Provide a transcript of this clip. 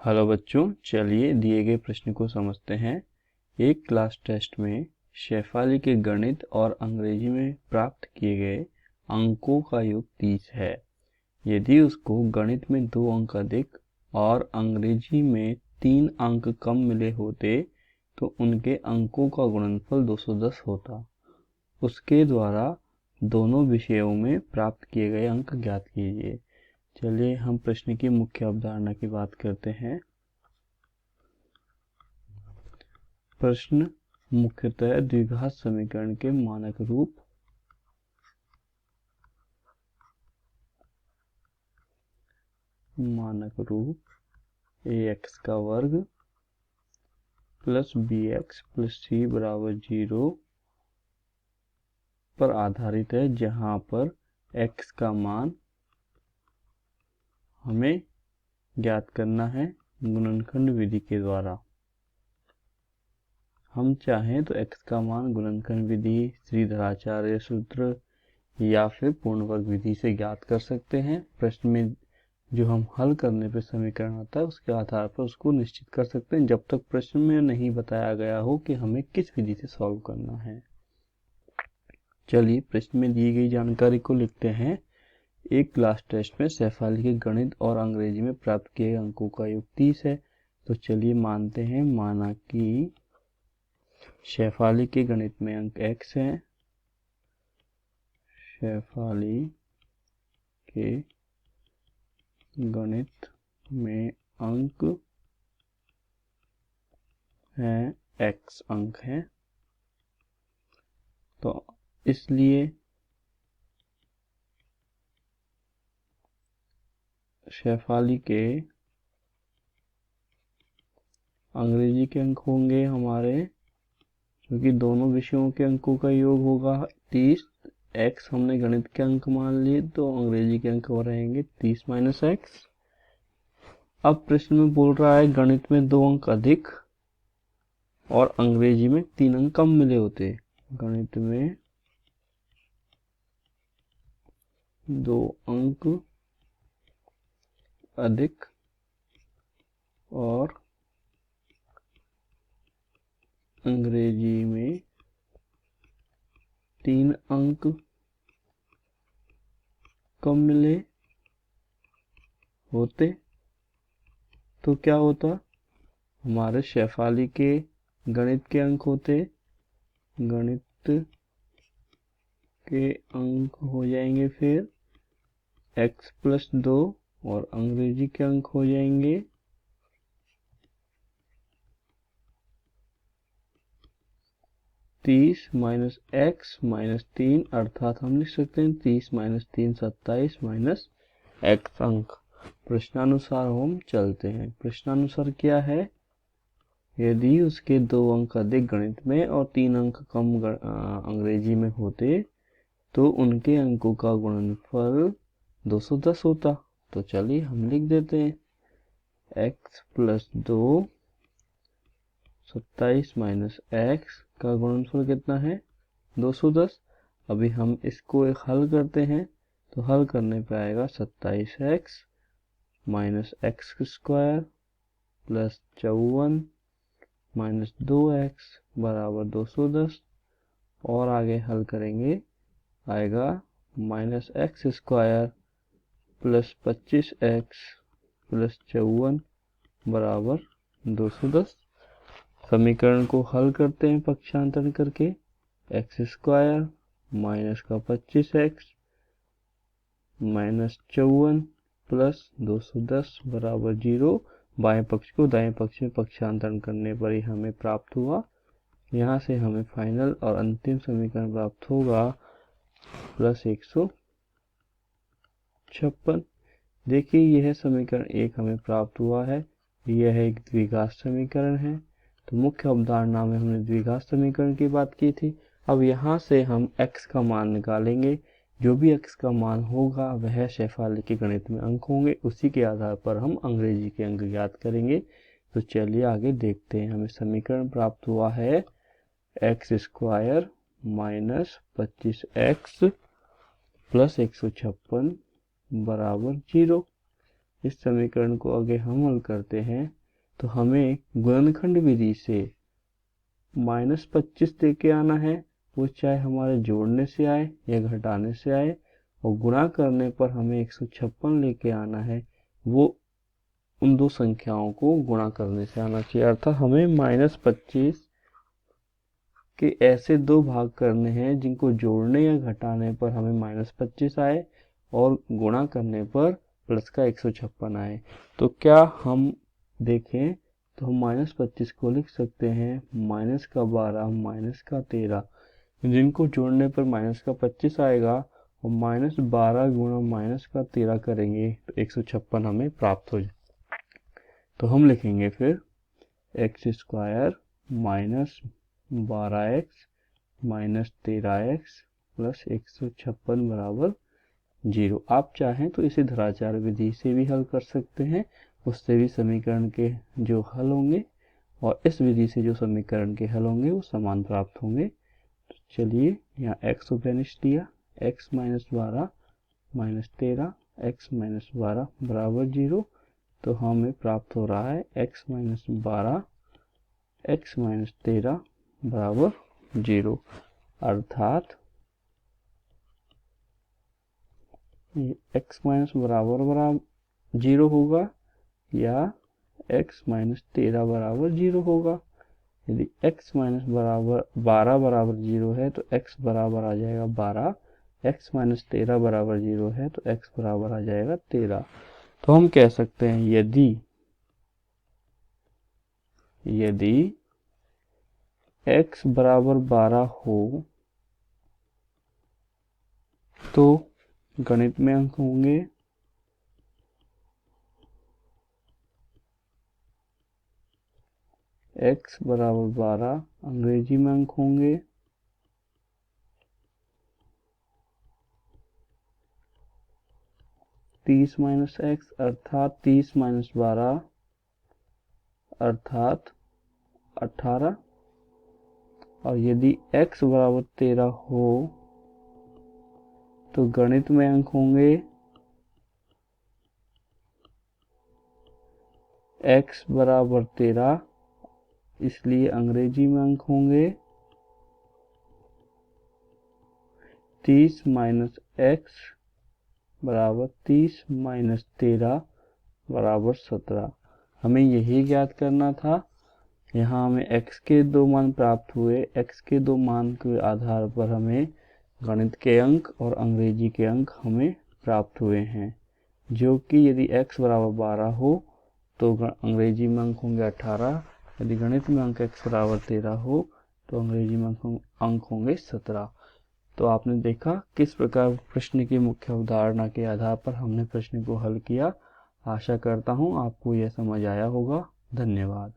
Hello बच्चों, चलिए दिए गए प्रश्न को समझते हैं। एक क्लास टेस्ट में शेफाली के गणित और अंग्रेजी में प्राप्त किए गए अंकों का योग 30 है। यदि उसको गणित में 2 अंक अधिक और अंग्रेजी में 3 अंक कम मिले होते तो उनके अंकों का गुणनफल 210 होता। उसके द्वारा दोनों विषयों में प्राप्त किए गए अंक ज्ञात कीजिए। चलिए हम प्रश्न की मुख्य अवधारणा की बात करते हैं। प्रश्न मुख्यतः द्विघात समीकरण के मानक रूप ax का वर्ग प्लस bx प्लस c बराबर 0 पर आधारित है, जहां पर x का मान हमें ज्ञात करना है गुणनखंड विधि के द्वारा। हम चाहें तो x का मान गुणनखंड विधि, श्रीधराचार्य सूत्र या फिर पूर्ण वर्ग विधि से ज्ञात कर सकते हैं। प्रश्न में जो हम हल करने पे समीकरण आता है उसके आधार पर उसको निश्चित कर सकते हैं, जब तक प्रश्न में नहीं बताया गया हो कि हमें किस विधि से सॉल्व करना है। चलिए प्रश्न में दी गई जानकारी को लिखते हैं। एक क्लास टेस्ट में शेफाली के गणित और अंग्रेजी में प्राप्त किए गए अंकों का योग 30 है। तो चलिए मानते हैं, माना कि शेफाली के गणित में अंक x है, शेफाली के गणित में अंक हैं, x अंक है। तो इसलिए शेफाली के अंग्रेजी के अंक होंगे हमारे, क्योंकि दोनों विषयों के अंकों का योग होगा 30। x हमने गणित के अंक मान लिए तो अंग्रेजी के अंक रहेंगे 30 माइनस x। अब प्रश्न में बोल रहा है गणित में 2 अंक अधिक और अंग्रेजी में 3 अंक कम मिले होते। गणित में 2 अंक अधिक और अंग्रेजी में 3 अंक कम मिले होते तो क्या होता? हमारे शेफाली के गणित के अंक होते, गणित के अंक हो जाएंगे फिर x प्लस 2 और अंग्रेजी के अंक हो जाएंगे 30 माइनस x माइनस 3, अर्थात हम लिख सकते हैं 30 माइनस 3 27 माइनस x अंक। प्रश्नानुसार हम चलते हैं। प्रश्नानुसार क्या है? यदि उसके 2 अंक अधिक गणित में और 3 अंक कम अंग्रेजी में होते तो उनके अंकों का गुणनफल 210 होता। तो चलिए हम लिख देते हैं x प्लस 2 27 माइनस x का गुणनफल कितना है? 210। अभी हम इसको एक हल करते हैं तो हल करने पे आएगा 27x minus x square plus 54 minus 2x बराबर 210। और आगे हल करेंगे आएगा minus x square plus 25x plus 54 बराबर 210। समीकरण को हल करते हैं पक्षांतरण करके। एक्स स्क्वायर माइनस का 25x माइनस 54 प्लस 210 बराबर 0। बाएं पक्ष को दाएं पक्ष में पक्षांतरण करने पर ही हमें प्राप्त हुआ। यहाँ से हमें फाइनल और अंतिम समीकरण प्राप्त होगा प्लस 156। देखिए यह समीकरण 1 हमें प्राप्त हुआ है। यह एक द्विघात समीकरण है। तो मुख्य अवधारणा में हमने द्विघात समीकरण की बात की थी। अब यहाँ से हम x का मान निकालेंगे। जो भी x का मान होगा वह शेफाली के गणित में अंक होंगे, उसी के आधार पर हम अंग्रेजी के अंक ज्ञात करेंगे। तो चलिए आगे देखते हैं। हमें समीकरण प्राप्त हुआ है x square minus 25x plus 156 बराबर 0। इस समीकरण को अगर हम हल करते हैं तो हमें गुणनखंड विधि से -25 लेके आना है, वो चाहे हमारे जोड़ने से आए या घटाने से आए, और गुणा करने पर हमें 156 लेके आना है, वो उन दो संख्याओं को गुणा करने से आना चाहिए। अर्थात हमें -25 के ऐसे दो भाग करने हैं जिनको जोड़ने या घटाने पर हमें -25 आए और गुणा करने पर प्लस का 156 आए। तो क्या हम देखें तो हम -25 को लिख सकते हैं -12 -13, जिनको जोड़ने पर -25 आएगा और -12 गुणा -13 करेंगे तो 156 हमें प्राप्त हो जाए। तो हम लिखेंगे फिर x² -12x -13x प्लस 156 बराबर 0। आप चाहें तो इसे धराचार विधि से भी हल कर सकते हैं, उससे भी समीकरण के जो हल होंगे और इस विधि से जो समीकरण के हल होंगे वो समान प्राप्त होंगे। तो चलिए यहाँ x उपनिष्ठ लिया, x -12 -13 x -12 बराबर 0। तो हमें प्राप्त हो रहा है x -12 x -13 बराबर 0, अर्थात x बराबर 0 होगा या x -13 बराबर 0 होगा। यदि x बराबर 12 बराबर 0 है तो x बराबर आ जाएगा 12, x -13 बराबर 0 है तो x बराबर आ जाएगा 13। तो हम कह सकते हैं यदि x बराबर 12 हो तो गणित में अंक होंगे x बराबर 12, अंग्रेजी में अंक होंगे 30 - x अर्थात 30 - 12 अर्थात 18। और यदि x बराबर 13 हो तो गणित में अंक होंगे x बराबर 13, इसलिए अंग्रेजी में अंक होंगे 30 - x बराबर 30 - 13 बराबर 17। हमें यही ज्ञात करना था। यहाँ हमें x के दो मान प्राप्त हुए, x के दो मान के आधार पर हमें गणित के अंक और अंग्रेजी के अंक हमें प्राप्त हुए हैं, जो कि यदि x बराबर 12 हो तो अंग्रेजी में अंक होंगे 18, यदि गणित में अंक x बराबर 13 हो तो अंग्रेजी में अंक होंगे 17। तो आपने देखा किस प्रकार प्रश्न की मुख्य अवधारणा के आधार पर हमने प्रश्न को हल किया। आशा करता हूँ आपको यह समझ आया होगा। धन्यवाद।